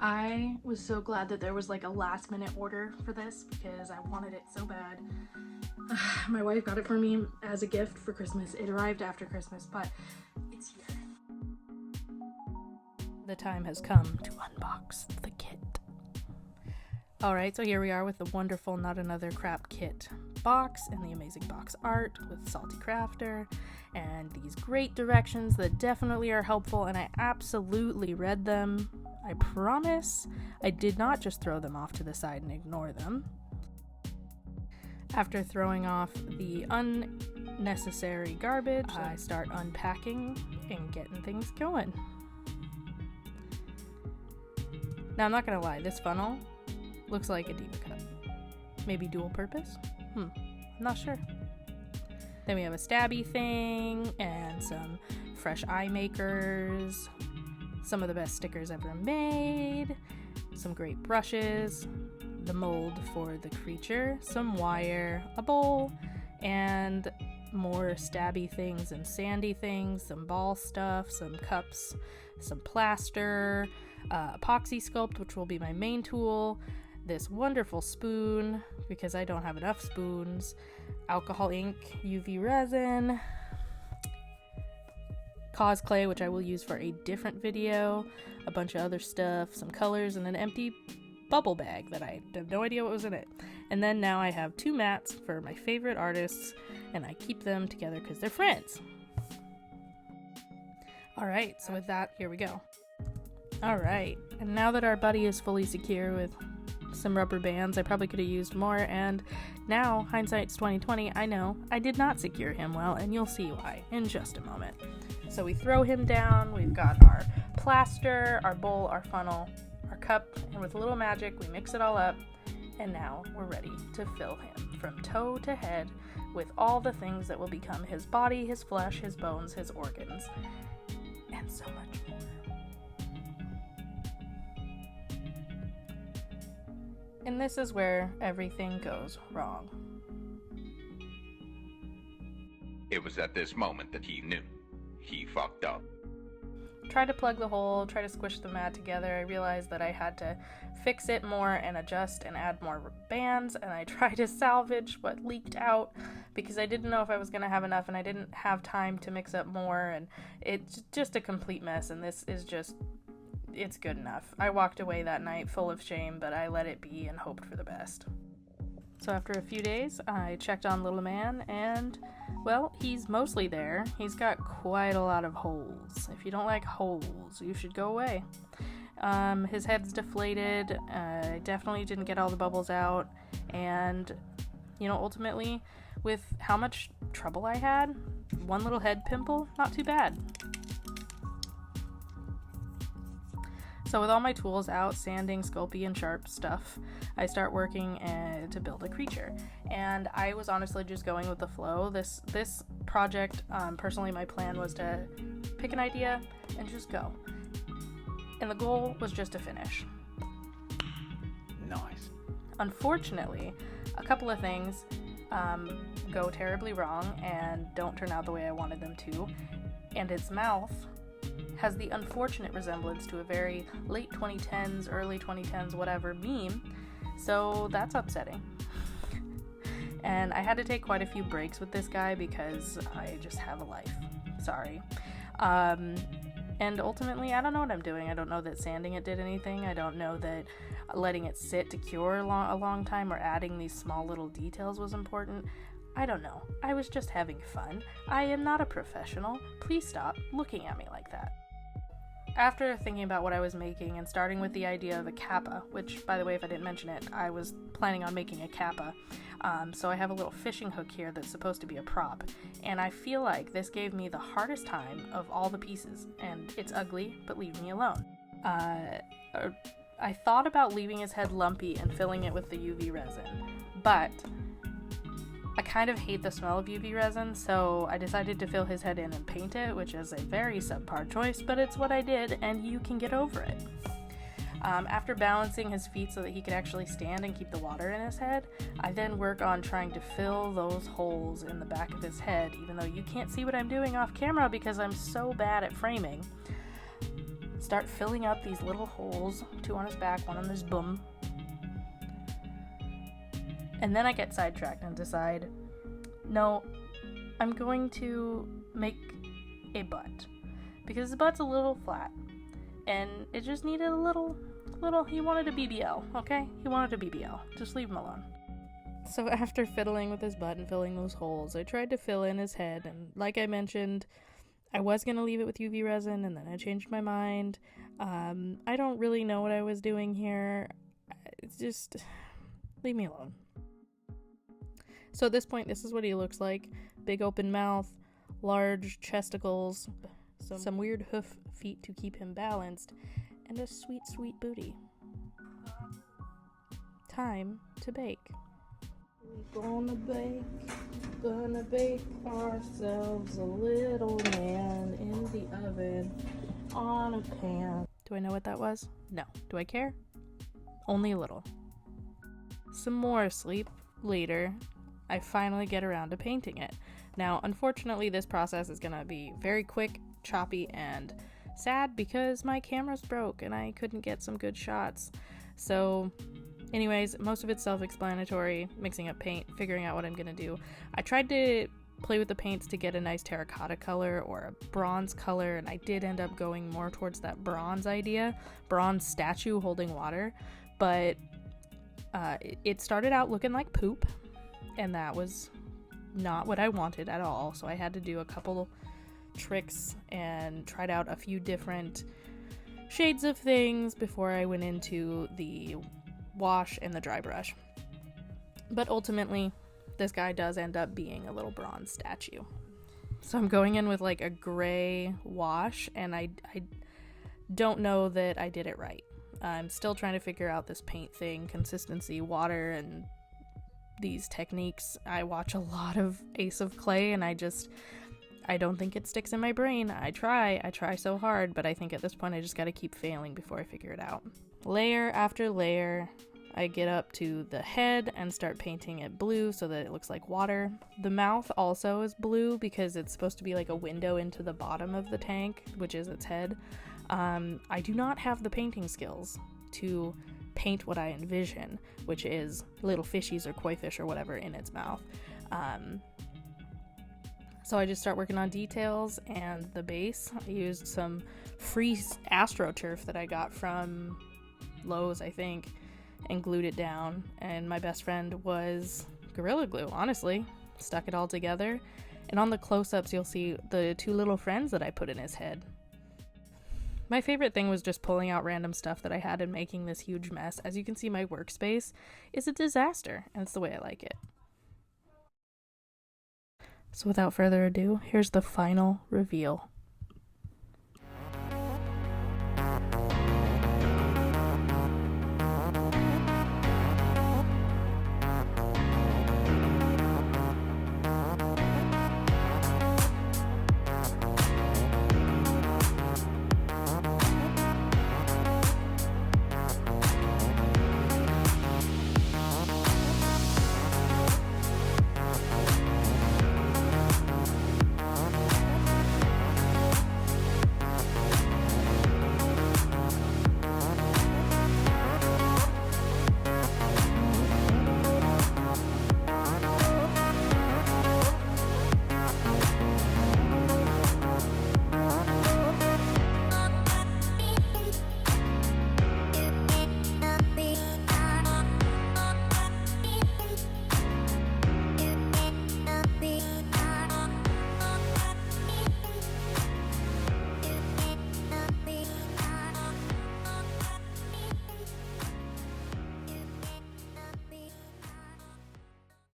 I was so glad that there was like a last minute order for this because I wanted it so bad. My wife got it for me as a gift for Christmas. It arrived after Christmas, but it's here. The time has come to unbox the kit. Alright, so here we are with the wonderful Not Another Crap Kit box and the amazing box art with Salty Crafter and these great directions that definitely are helpful, and I absolutely read them. I promise I did not just throw them off to the side and ignore them. After throwing off the unnecessary garbage, I start unpacking and getting things going. Now I'm not gonna lie, this funnel looks like a diva cup. Maybe dual purpose? I'm not sure. Then we have a stabby thing and some fresh eye makers, some of the best stickers ever made, some great brushes, the mold for the creature, some wire, a bowl, and more stabby things and sandy things, some ball stuff, some cups, some plaster, epoxy sculpt, which will be my main tool, this wonderful spoon, because I don't have enough spoons, alcohol ink, UV resin, cosplay, which I will use for a different video, a bunch of other stuff, some colors, and an empty bubble bag that I have no idea what was in it. And then now I have 2 mats for my favorite artists, and I keep them together because they're friends. Alright, so with that, here we go. Alright, and now that our buddy is fully secure with some rubber bands, I probably could have used more, and now, hindsight's 2020, I know I did not secure him well, and you'll see why in just a moment. So we throw him down, we've got our plaster, our bowl, our funnel, our cup, and with a little magic, we mix it all up, and now we're ready to fill him from toe to head with all the things that will become his body, his flesh, his bones, his organs, and so much more. And this is where everything goes wrong. It was at this moment that he knew. He fucked up. Try to plug the hole, try to squish the mat together. I realized that I had to fix it more and adjust and add more bands, and I tried to salvage what leaked out because I didn't know if I was going to have enough, and I didn't have time to mix up more, and it's just a complete mess, and this is just, it's good enough. I walked away that night full of shame, but I let it be and hoped for the best. So after a few days, I checked on little man, and, well, he's mostly there. He's got quite a lot of holes. If you don't like holes, you should go away. His head's deflated. I definitely didn't get all the bubbles out, and, you know, ultimately, with how much trouble I had, one little head pimple, not too bad. So with all my tools out, sanding, Sculpey, and sharp stuff, I start working to build a creature. And I was honestly just going with the flow. This project, personally, my plan was to pick an idea and just go. And the goal was just to finish. Nice. Unfortunately, a couple of things go terribly wrong and don't turn out the way I wanted them to. And its mouth has the unfortunate resemblance to a very late 2010s, early 2010s, whatever meme, so that's upsetting. And I had to take quite a few breaks with this guy because I just have a life. Sorry. And ultimately, I don't know what I'm doing. I don't know that sanding it did anything. I don't know that letting it sit to cure a long time or adding these small little details was important. I don't know. I was just having fun. I am not a professional. Please stop looking at me like that. After thinking about what I was making and starting with the idea of a kappa, which, by the way, if I didn't mention it, I was planning on making a kappa. So I have a little fishing hook here that's supposed to be a prop. And I feel like this gave me the hardest time of all the pieces. And it's ugly, but leave me alone. I thought about leaving his head lumpy and filling it with the UV resin, but I kind of hate the smell of UV resin, so I decided to fill his head in and paint it, which is a very subpar choice, but it's what I did, and you can get over it. After balancing his feet so that he could actually stand and keep the water in his head, I then work on trying to fill those holes in the back of his head, even though you can't see what I'm doing off camera because I'm so bad at framing. start filling up these little holes, 2 on his back, 1 on his bum. And then I get sidetracked and decide, no, I'm going to make a butt. Because the butt's a little flat. And it just needed a little, he wanted a BBL, okay? He wanted a BBL. Just leave him alone. So after fiddling with his butt and filling those holes, I tried to fill in his head, and like I mentioned, I was going to leave it with UV resin, and then I changed my mind. I don't really know what I was doing here. It's just, leave me alone. So at this point, this is what he looks like. Big open mouth, large chesticles, some weird hoof feet to keep him balanced, and a sweet, sweet booty. Time to bake. We're gonna bake ourselves a little man in the oven on a pan. Do I know what that was? No. Do I care? Only a little. Some more sleep later, I finally get around to painting it. Now, unfortunately, this process is gonna be very quick, choppy, and sad because my camera's broke and I couldn't get some good shots. So anyways, most of it's self-explanatory, mixing up paint, figuring out what I'm gonna do. I tried to play with the paints to get a nice terracotta color or a bronze color, and I did end up going more towards that bronze idea, bronze statue holding water, but it started out looking like poop, and that was not what I wanted at all, so I had to do a couple tricks and tried out a few different shades of things before I went into the wash and the dry brush. But ultimately, this guy does end up being a little bronze statue. So I'm going in with like a gray wash, and I don't know that I did it right. I'm still trying to figure out this paint thing, consistency, water, and these techniques. I watch a lot of Ace of Clay, and I don't think it sticks in my brain. I try so hard, but I think at this point I just gotta keep failing before I figure it out. Layer after layer, I get up to the head and start painting it blue so that it looks like water. The mouth also is blue because it's supposed to be like a window into the bottom of the tank, which is its head. I do not have the painting skills to paint what I envision, which is little fishies or koi fish or whatever in its mouth. So I just start working on details and the base. I used some free AstroTurf that I got from Lowe's, I think, and glued it down. And my best friend was Gorilla Glue, honestly. Stuck it all together. And on the close-ups, you'll see the 2 little friends that I put in his head. My favorite thing was just pulling out random stuff that I had and making this huge mess. As you can see, my workspace is a disaster, and it's the way I like it. So without further ado, here's the final reveal.